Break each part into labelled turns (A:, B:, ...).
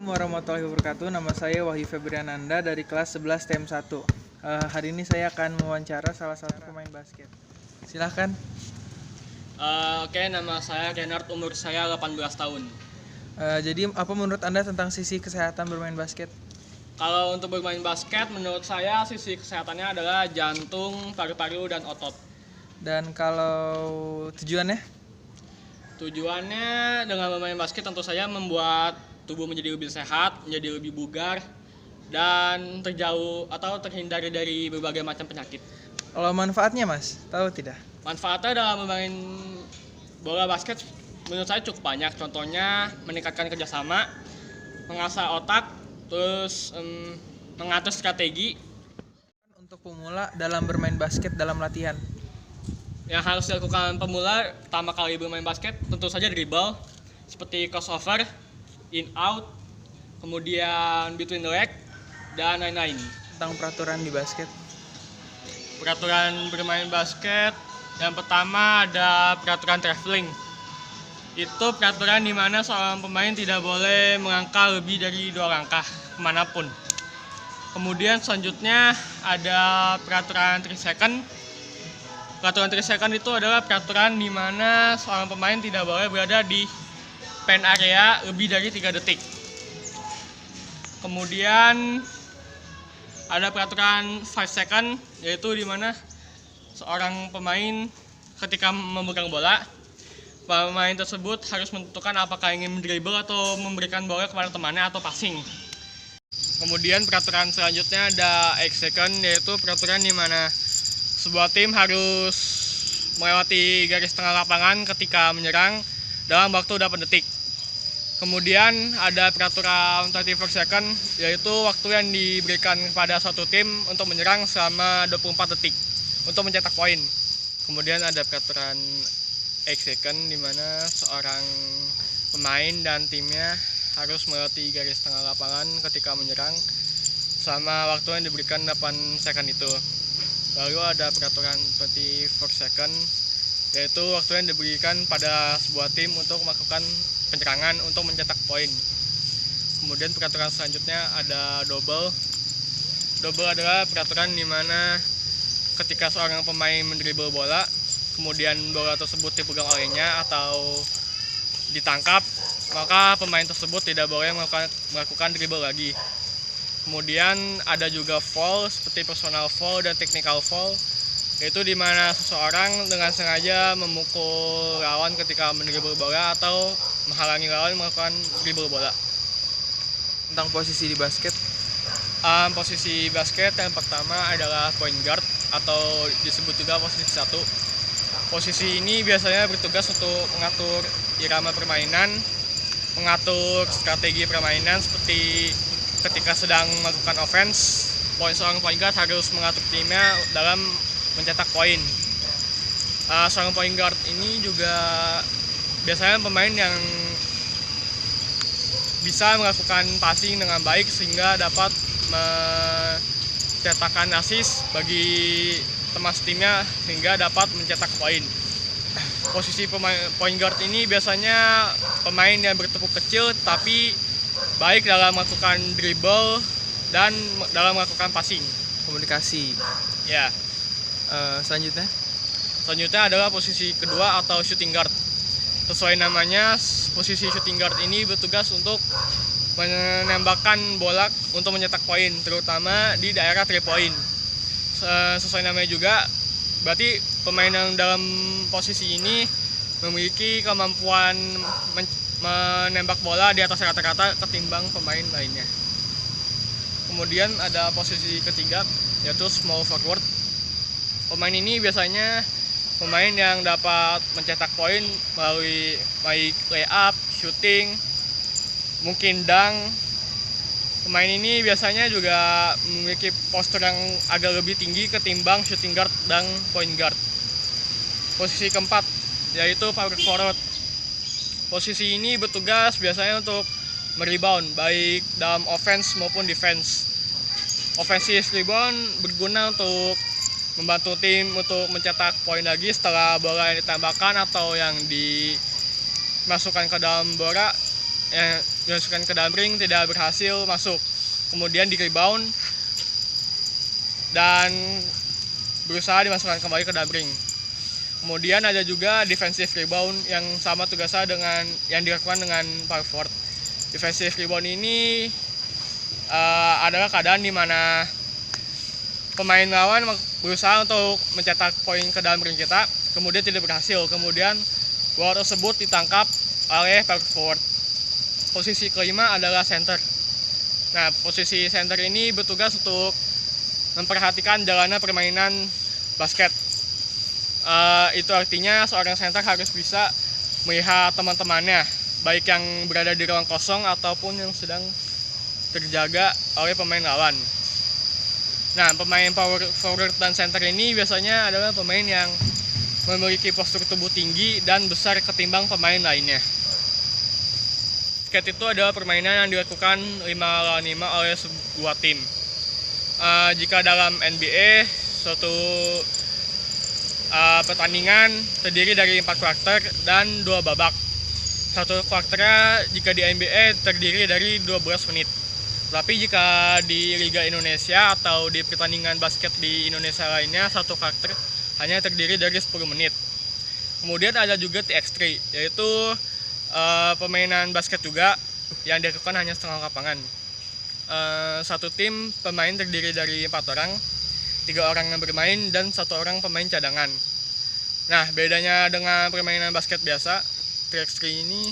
A: Warahmatullahi wabarakatuh. Nama saya Wahyu Febriananda dari kelas 11 TM 1. Hari ini saya akan mewawancara salah satu pemain basket. Silahkan.
B: Oke, nama saya Renard, umur saya 18 tahun.
A: Jadi apa menurut Anda tentang sisi kesehatan bermain basket?
B: Kalau untuk bermain basket, menurut saya sisi kesehatannya adalah jantung, paru-paru, dan otot.
A: Dan kalau tujuannya?
B: Tujuannya dengan bermain basket tentu saja membuat tubuh menjadi lebih sehat, menjadi lebih bugar, dan terjauh atau terhindari dari berbagai macam penyakit.
A: Kalau manfaatnya, Mas, tahu tidak?
B: Manfaatnya dalam bermain bola basket menurut saya cukup banyak. Contohnya meningkatkan kerjasama, mengasah otak, terus mengatur strategi.
A: Untuk pemula dalam bermain basket dalam latihan.
B: Yang harus dilakukan pemula pertama kali bermain basket tentu saja dribble seperti crossover, in out, kemudian between the leg, dan lain-lain.
A: Tentang peraturan di basket.
B: Peraturan bermain basket yang pertama ada peraturan traveling. Itu peraturan di mana seorang pemain tidak boleh melangkah lebih dari 2 langkah kemanapun. Kemudian selanjutnya ada peraturan 3 second. Peraturan 3 second itu adalah peraturan di mana seorang pemain tidak boleh berada di paint area lebih dari 3 detik. Kemudian ada peraturan 5 second, yaitu di mana seorang pemain ketika memegang bola, pemain tersebut harus menentukan apakah ingin mendribble atau memberikan bola kepada temannya atau passing. Kemudian peraturan selanjutnya ada 8 second, yaitu peraturan di mana sebuah tim harus melewati garis tengah lapangan ketika menyerang dalam waktu 8 detik. Kemudian ada peraturan 34 second, yaitu waktu yang diberikan kepada suatu tim untuk menyerang selama 24 detik untuk mencetak poin. Kemudian ada peraturan 8 second di mana seorang pemain dan timnya harus melewati garis tengah lapangan ketika menyerang selama waktu yang diberikan 8 second itu. Lalu ada peraturan 24 second, yaitu waktu yang diberikan pada sebuah tim untuk melakukan penyerangan untuk mencetak poin. Kemudian peraturan selanjutnya ada double. Double adalah peraturan di mana ketika seorang pemain mendribble bola, kemudian bola tersebut dipegang olehnya atau ditangkap, maka pemain tersebut tidak boleh melakukan dribble lagi. Kemudian ada juga foul seperti personal foul dan technical foul, yaitu di mana seseorang dengan sengaja memukul lawan ketika mendribble bola atau menghalangi lawan melakukan dribble bola.
A: Tentang posisi di basket.
B: Posisi basket yang pertama adalah point guard atau disebut juga posisi 1. Posisi ini biasanya bertugas untuk mengatur irama permainan, mengatur strategi permainan seperti ketika sedang melakukan offense, seorang point guard harus mengatur timnya dalam mencetak poin. Seorang point guard ini juga biasanya pemain yang bisa melakukan passing dengan baik sehingga dapat mencetakkan assist bagi teman timnya sehingga dapat mencetak poin. Posisi point guard ini biasanya pemain yang bertubuh kecil tapi baik dalam melakukan dribble dan dalam melakukan passing.
A: Komunikasi.
B: Ya. Selanjutnya adalah posisi kedua atau shooting guard. Sesuai namanya, posisi shooting guard ini bertugas untuk menembakkan bola untuk mencetak poin, terutama di daerah 3 point. Sesuai namanya juga, berarti pemain yang dalam posisi ini memiliki kemampuan menembak bola di atas rata-rata ketimbang pemain lainnya. Kemudian ada posisi ketiga, yaitu small forward. Pemain ini biasanya pemain yang dapat mencetak poin melalui baik layup, shooting, mungkin dunk. Pemain ini biasanya juga memiliki postur yang agak lebih tinggi ketimbang shooting guard dan point guard. Posisi keempat, yaitu power forward. Posisi ini bertugas biasanya untuk merebound baik dalam offense maupun defense. Offensive rebound berguna untuk membantu tim untuk mencetak poin lagi setelah bola yang ditembakkan atau yang dimasukkan ke dalam bola dimasukkan ke dalam ring, tidak berhasil masuk. Kemudian di rebound dan berusaha dimasukkan kembali ke dalam ring. Kemudian ada juga defensive rebound yang sama tugasnya dengan yang dilakukan dengan power forward. Defensive rebound ini adalah keadaan di mana pemain lawan berusaha untuk mencetak poin ke dalam ring kita, kemudian tidak berhasil. Kemudian bola tersebut ditangkap oleh power forward. Posisi kelima adalah center. Nah, posisi center ini bertugas untuk memperhatikan jalannya permainan basket. Itu artinya seorang center harus bisa melihat teman-temannya, baik yang berada di ruang kosong ataupun yang sedang terjaga oleh pemain lawan. Nah, pemain power forward dan center ini biasanya adalah pemain yang memiliki postur tubuh tinggi dan besar ketimbang pemain lainnya. Basket itu adalah permainan yang dilakukan 5 lawan 5 oleh sebuah tim. Jika dalam NBA, suatu pertandingan terdiri dari 4 kuarter dan 2 babak. Satu kuarternya jika di NBA terdiri dari 12 menit. Tapi jika di Liga Indonesia atau di pertandingan basket di Indonesia lainnya, satu kuarter hanya terdiri dari 10 menit. Kemudian ada juga TX3, yaitu permainan basket juga yang dilakukan hanya setengah lapangan. Satu tim pemain terdiri dari 4 orang, 3 orang yang bermain dan 1 orang pemain cadangan. Nah, bedanya dengan permainan basket biasa, TX3 ini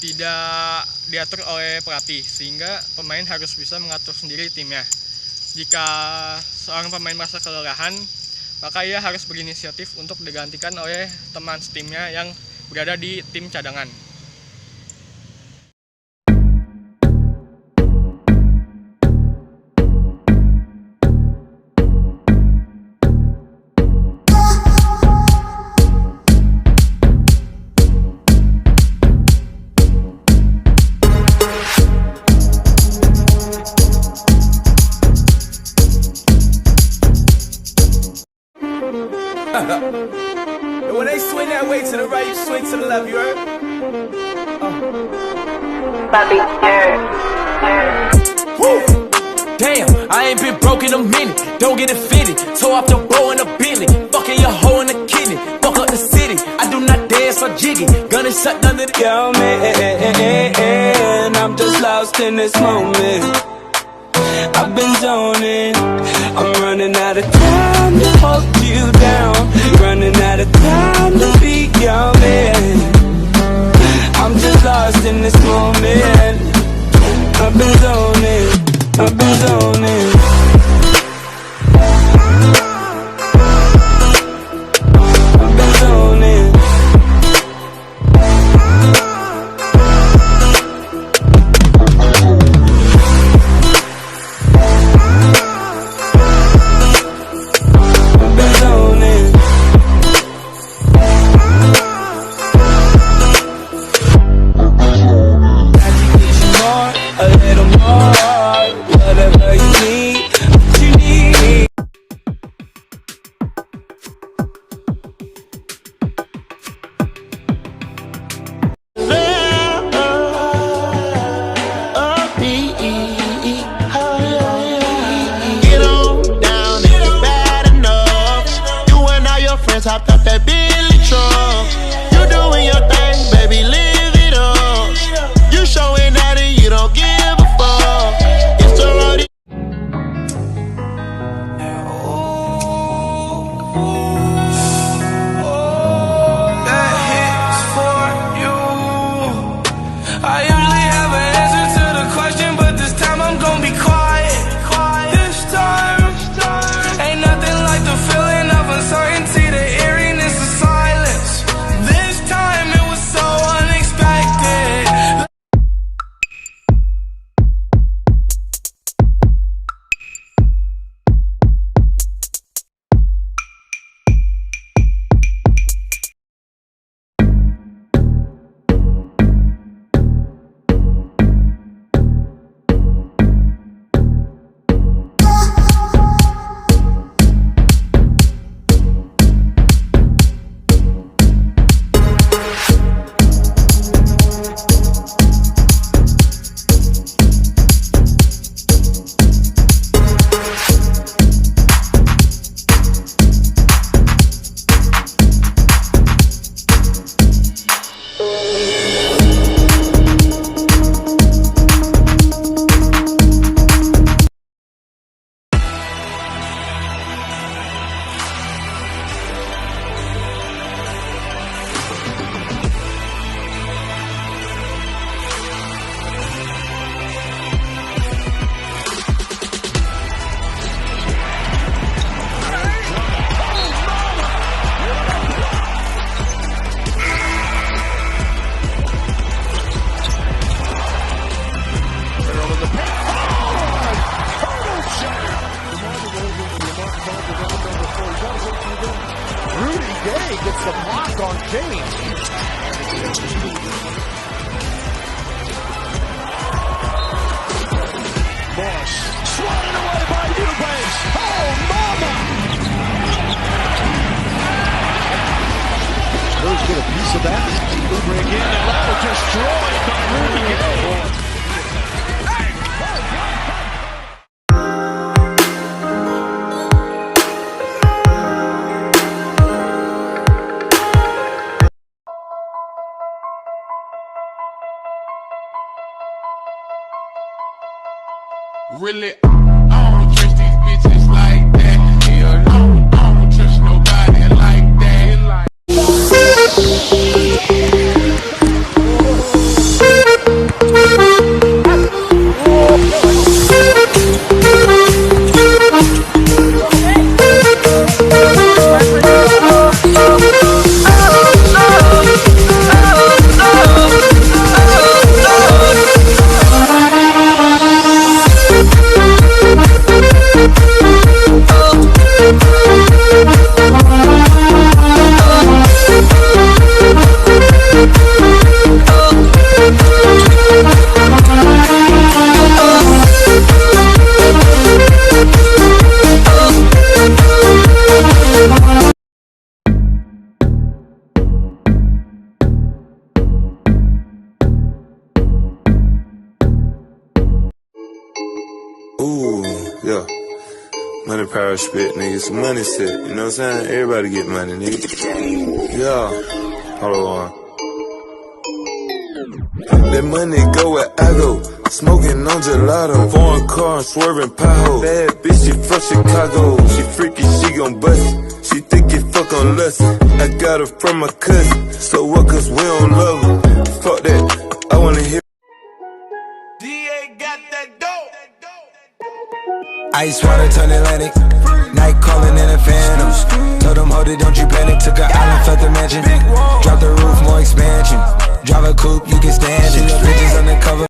B: tidak diatur oleh pelatih, sehingga pemain harus bisa mengatur sendiri timnya. Jika seorang pemain merasa kelelahan, maka ia harus berinisiatif untuk digantikan oleh teman setimnya yang berada di tim cadangan.
C: When they swing that way to the right, you swing to the left, you heard? Woo! Damn, I ain't been broke in a minute. Don't get it fitted. Toe off the bow in a Bentley. Fucking your hoe in the kidney. Fuck up the city. I do not dance for jiggy. Gun is shut under the yo, man. I'm just lost in this moment. I've been zoning. I'm running out of time to hold you down. Running out of time to be your man. I'm just lost in this moment. I've been zoning. I've been zoning. I've been zoning.
D: Hopped out that Billy truck. You doing your thing, baby, live it up. You showing out and you don't give a fuck. It's the road. That hits for you. I usually have an answer to the question, but this time I'm gonna be quiet. This time, ain't nothing like the feeling of uncertainty. The eeriness of
E: piece of that. Oubre again, and Lowell destroyed by Rudy Gay.
F: Really, I don't trust these bitches like that. Hell no, I don't trust nobody like that.
G: Ooh, yeah. Money, power, spit, nigga. Some money set. You know what I'm saying? Everybody get money, nigga. Yeah. Hold on. Let money go where I go. Smoking on gelato. Foreign car and swerving pothole. Bad bitch, she from Chicago. She freaky, she gon' bust it. She think it fuck on lust. I got her from my cousin. So what, cause we don't love her. Fuck that. I wanna hear.
F: DA got that dope.
H: Ice water turn Atlantic. Night calling in a phantom. Told them, hold it, don't you panic. Took an island, felt the mansion. Drop the roof, more expansion. Drive a coupe, you can stand it. Bitches undercover.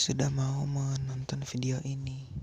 I: sudah mau menonton video ini.